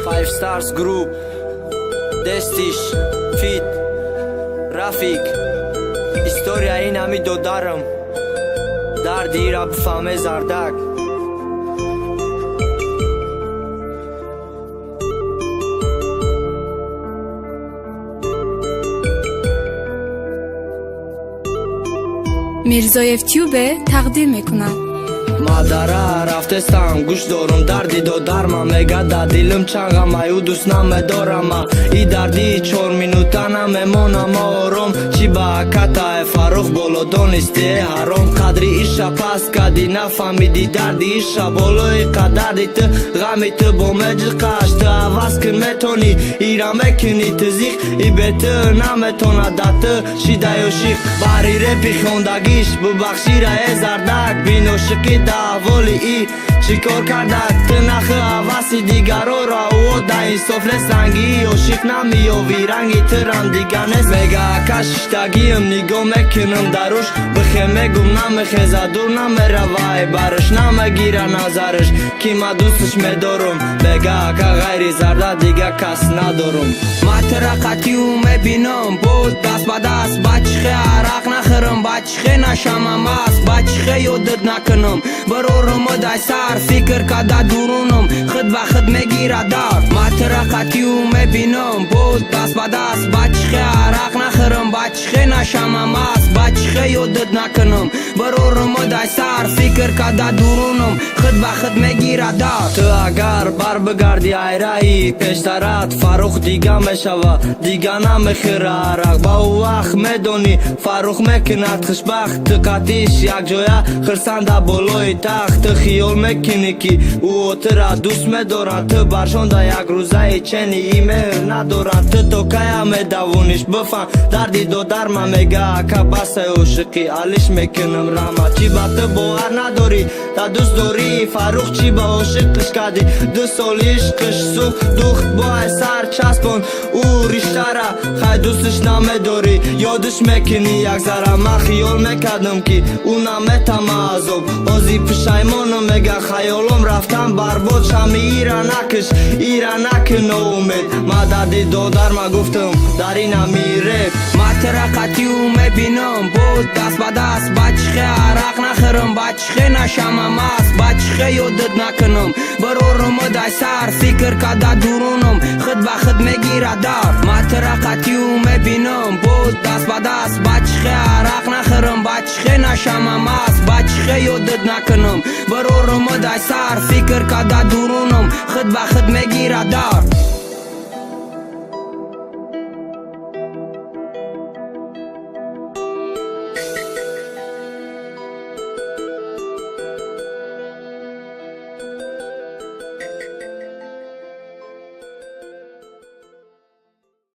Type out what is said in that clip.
5 Stars Group Destish Fit Rafik Istoria ina mi do darëm Dardi ira bëfame zardak میرزایف تیوبه تقدیم میکنم. مادرها رفتستم گوش دارم دردی دو درما میگه دا دیلم چنگم ایو دوست نمه دارم ای دردی 4 مینوتا نممونم آرام چی با کتا فاروق بولو دونستی حرام قدری ایشا پس کدی نفهمیدی دردی ایشا بولوی قدردی تو غمی تو با مجلقاش تو عوض کن میتونی ایرا مکنی تزیخ ای بیتو نمیتونه داتو شیده و شیخ باری رپی خوندگیش ببخشی را زردک بینو شکی دعوالی ای چی کار کردک تو نخ عوضی دیگرو را او دا این سفل سنگی و شیخ نمی و ویرنگی ترم دیگر نست میگه کشتگیم نگاه میکنم دروش بخی میگم نمیخیزه دور نمیروای برش نمیگیره نظرش کی ما دوستش میدارم بگه که غیری زرده دیگه کس ندارم ما ترقتیو میبینم بود دست با دست بچخه عرق نخرم بچخه نشمم است بچخه یادت نکنم برورم دای سر فکر کده دورونم خود به خود میگیره دار ما ترقتیو میبینم بود دست با دست بچخه عرق نخرم بچخه نشمم است بچخه یادت نکنم برورم دای سر فکر کده دورونم خود به خود میگیره دار تو اگر بر بگردی ایرایی پیشترت فاروق دیگه میشوه دیگه نمیخیره عرق با او وقت میدونی فاروق میکند خوشبخت قطیش یک جویا خرسنده بلوی تخت خیال میکنی که او ترا دوست میدارن تو برشانده یک روزه چنی ایمیل ندارن تو کیا میدوونیش بفهم دردی دو درما میگه که بس عشقی علیش میکنم رما چی با تو باور نداری تا دوست داری فاروق چی با عشقش کردی 2 سال عشقش سوخت دوخت با سر چسبون او رشته را خیلی دوستش نمیداری یادش میکنی یک ذره من خیال میکردم که او نمیتمازم بازی پشیمانم میگه خیالم رفتم برباد شمی ایرا نکش ایرا نکن امید ما دردی دو درما گفتم در این میره ما ترقتیو میبینم بود دست با دست بچخه عرق نخرم بچخه نشمم است بچخه یادت نکنم برورم دای سر فکر کده دورونم خود به خود میگیره دار ما ترقتیو میبینم بود دست با دست بچخه عرق نخرم بچخه نشمم است بچخه یادت نکنم برورم دای سر فکر کده دورونم خود به خود میگیره دار